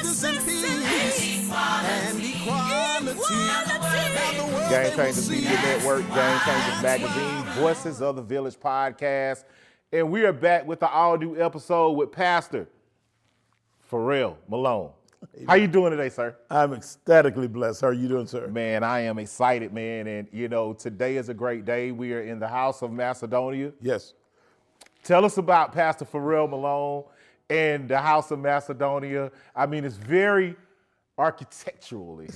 justice and peace and equality. Game Changers Media Network, Game Changers Magazine, Voices of the Village podcast. And we are back with the all-new episode with Pastor Ferrell Malone. How you doing today, sir? I'm ecstatically blessed. How are you doing, sir? Man, I am excited, man. And, you know, today is a great day. We are in the house of Macedonia. Yes. Tell us about Pastor Ferrell Malone and the house of Macedonia. I mean, it's very architecturally.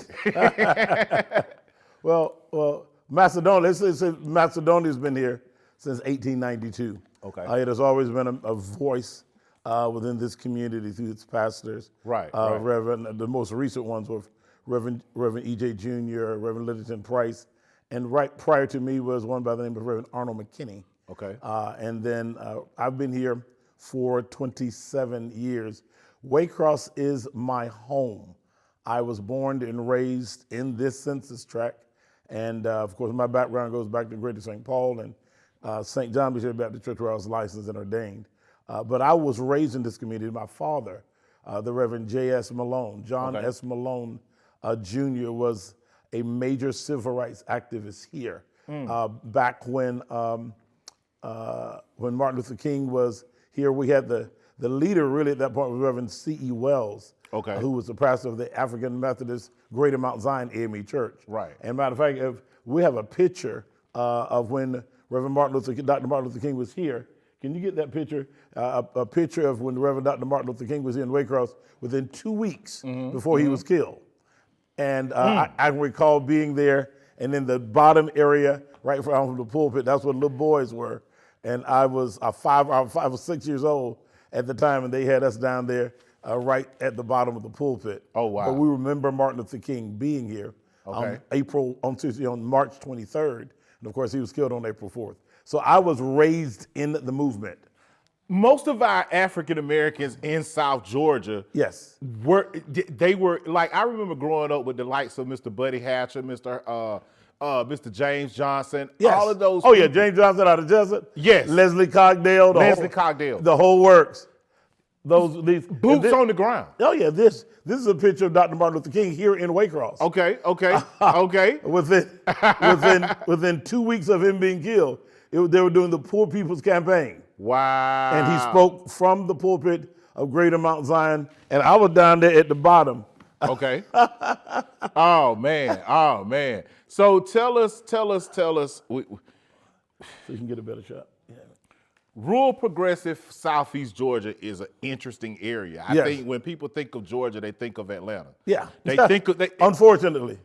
Well, Macedonia, Macedonia's been here since 1892. Okay. It has always been a voice within this community through its pastors. Right. Reverend, the most recent ones were Reverend E.J. Jr., Reverend Littleton Price, and right prior to me was one by the name of Reverend Arnold McKinney. Okay. And then I've been here for 27 years. Waycross is my home. I was born and raised in this census tract. And of course, my background goes back to Greater St. Paul and St. John Bishop Baptist Church, where I was licensed and ordained. But I was raised in this community. My father, the Reverend J.S. Malone, John S. Malone Jr., was a major civil rights activist here. Back when Martin Luther King was here, we had the leader really at that point was Reverend C.E. Wells, who was the pastor of the African Methodist Greater Mount Zion AME Church. Right. And matter of fact, we have a picture of when Dr. Martin Luther King was here. Can you get that picture? A picture of when Reverend Dr. Martin Luther King was here in Waycross within 2 weeks before he was killed. And I can recall being there, and in the bottom area, right from the pulpit, that's where little boys were. And I was 5 or 6 years old at the time, and they had us down there right at the bottom of the pulpit. Oh, wow. But we remember Martin Luther King being here on March 23rd. And of course, he was killed on April 4th. So I was raised in the movement. Most of our African Americans in South Georgia, were like, I remember growing up with the likes of Mr. Buddy Hatcher, Mr. James Johnson, all of those. Oh yeah, James Johnson out of Jessup. Yes. Leslie Cogdale. The whole works. These boots on the ground. Oh yeah, this is a picture of Dr. Martin Luther King here in Waycross. Okay. Within 2 weeks of him being killed, they were doing the Poor People's Campaign. Wow. And he spoke from the pulpit of Greater Mount Zion, and I was down there at the bottom. Okay. Oh man. So tell us. So you can get a better shot. Yeah. Rural progressive Southeast Georgia is an interesting area. I think when people think of Georgia, they think of Atlanta. Yeah. They think of Unfortunately.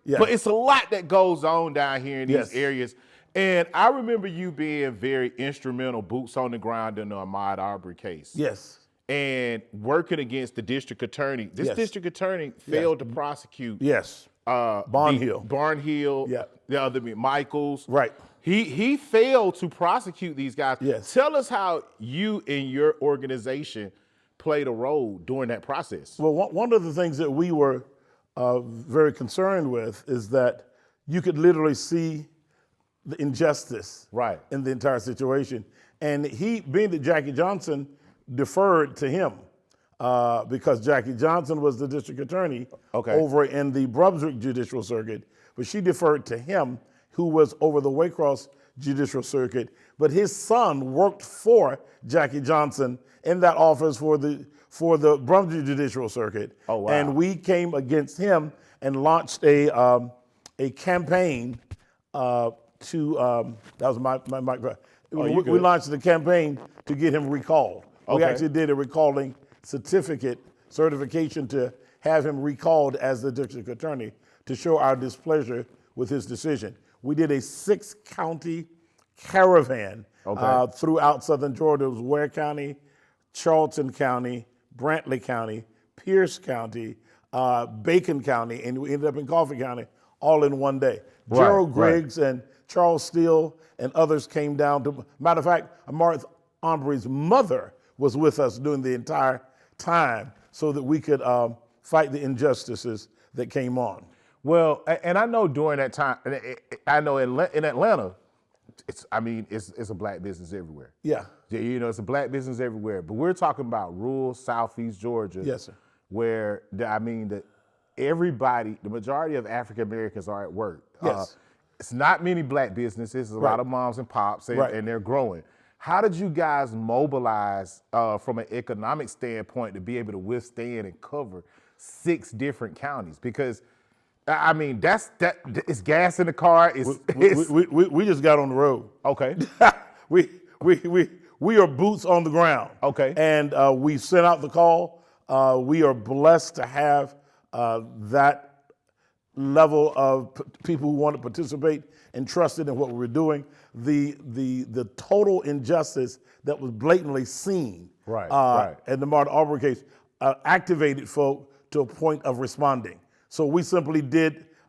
Yeah. But it's a lot that goes on down here in these areas. And I remember you being very instrumental, boots on the ground in the Ahmaud Arbery case. Yes. And working against the district attorney. This district attorney failed to prosecute. Barnhill. The other Michaels. Right. He failed to prosecute these guys. Yes. Tell us how you and your organization played a role during that process. Well, one of the things that we were very concerned with is that you could literally see the injustice in the entire situation. And he, being that Jackie Johnson deferred to him because Jackie Johnson was the district attorney over in the Brunswick Judicial Circuit, but she deferred to him, who was over the Waycross Judicial Circuit. But his son worked for Jackie Johnson in that office for the Brunswick Judicial Circuit. Oh, wow. And we came against him and launched a campaign that was my we launched the campaign to get him recalled. We actually did a recalling certification to have him recalled as the district attorney to show our displeasure with his decision. We did a 6-county caravan throughout southern Georgia. It was Ware County, Charlton County, Brantley County, Pierce County, Bacon County, and we ended up in Coffee County all in one day. Gerald Griggs and Charles Steele and others came down to, matter of fact, Ahmaud Arbery's mother was with us during the entire time so that we could fight the injustices that came on. Well, and I know during that time, I know in Atlanta, it's a black business everywhere. Yeah. You know, it's a black business everywhere. But we're talking about rural Southeast Georgia. Yes, sir. where everybody, the majority of African Americans are at work. Yes. It's not many black businesses. It's a lot of moms and pops, and they're growing. How did you guys mobilize from an economic standpoint to be able to withstand and cover 6 different counties? Because I mean, it's gas in the car. We just got on the road. Okay. we are boots on the ground. Okay. And we sent out the call. We are blessed to have that level of people who want to participate and trusted in what we were doing. The total injustice that was blatantly seen in the Ahmaud Arbery case activated folk to a point of responding. So we simply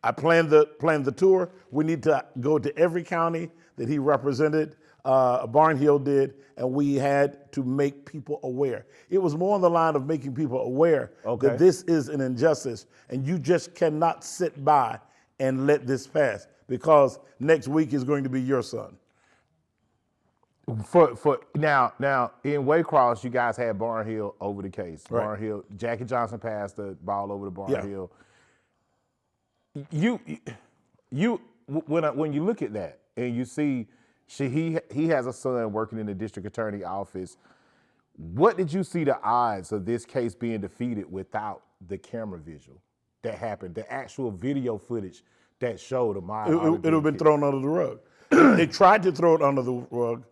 I planned the tour. We need to go to every county that he represented. Barnhill did, and we had to make people aware. It was more on the line of making people aware that this is an injustice, and you just cannot sit by and let this pass, because next week is going to be your son. For now in Waycross, you guys had Barnhill over the case. Right. Barnhill, Jackie Johnson passed the ball over to Barnhill. Yeah. When you look at that and you see he has a son working in the district attorney office, what did you see the odds of this case being defeated without the camera visual that happened, the actual video footage that showed Ahmaud Arbery? It would have been thrown under the rug. They tried to throw it under the rug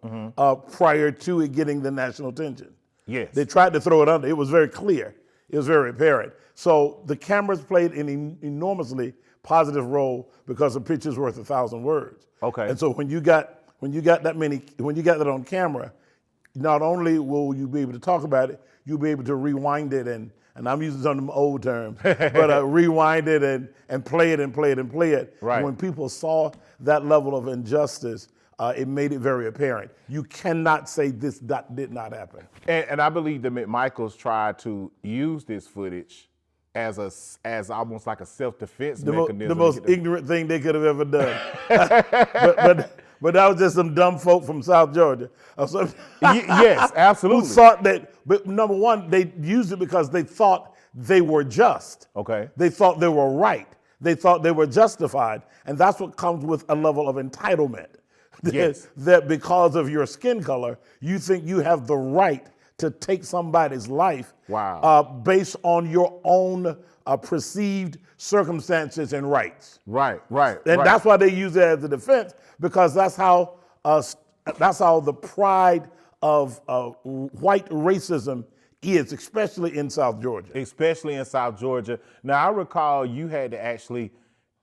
prior to it getting the national attention. Yes. They tried to throw it under. It was very clear. It was very apparent. So the cameras played an enormously positive role because a picture's worth 1,000 words. Okay. And so when you got that on camera, not only will you be able to talk about it, you'll be able to rewind it and I'm using some of them old terms, but rewind it and play it and play it and play it. Right. And when people saw that level of injustice, it made it very apparent. You cannot say that did not happen. And I believe the McMichaels tried to use this footage as almost like a self-defense mechanism. The most ignorant thing they could have ever done. But that was just some dumb folk from South Georgia. Yes, absolutely. Who thought that, but number one, they used it because they thought they were just. Okay. They thought they were right. They thought they were justified. And that's what comes with a level of entitlement. Yes. That because of your skin color, you think you have the right to take somebody's life based on your own perceived circumstances and rights. Right. And that's why they use it as a defense, because that's how the pride of white racism is, especially in South Georgia. Especially in South Georgia. Now, I recall you had to actually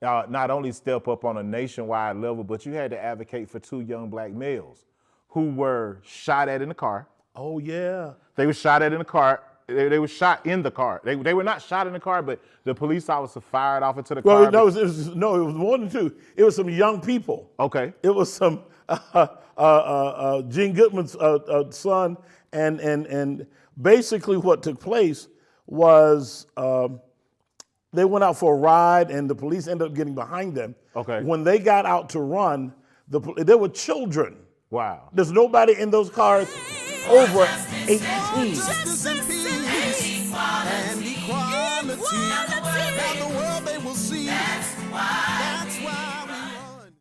not only step up on a nationwide level, but you had to advocate for 2 young black males who were shot at in the car. Oh, yeah. They were shot at in the car. They were shot in the car. They were not shot in the car, but the police officer fired off into the car. Well, no, it was more than 2. It was some young people. Okay. It was some Gene Goodman's son, and basically what took place was they went out for a ride, and the police ended up getting behind them. Okay. When they got out to run, there were children. Wow. There's nobody in those cars over 18. Justice and peace and equality. Now the world they will see. That's why.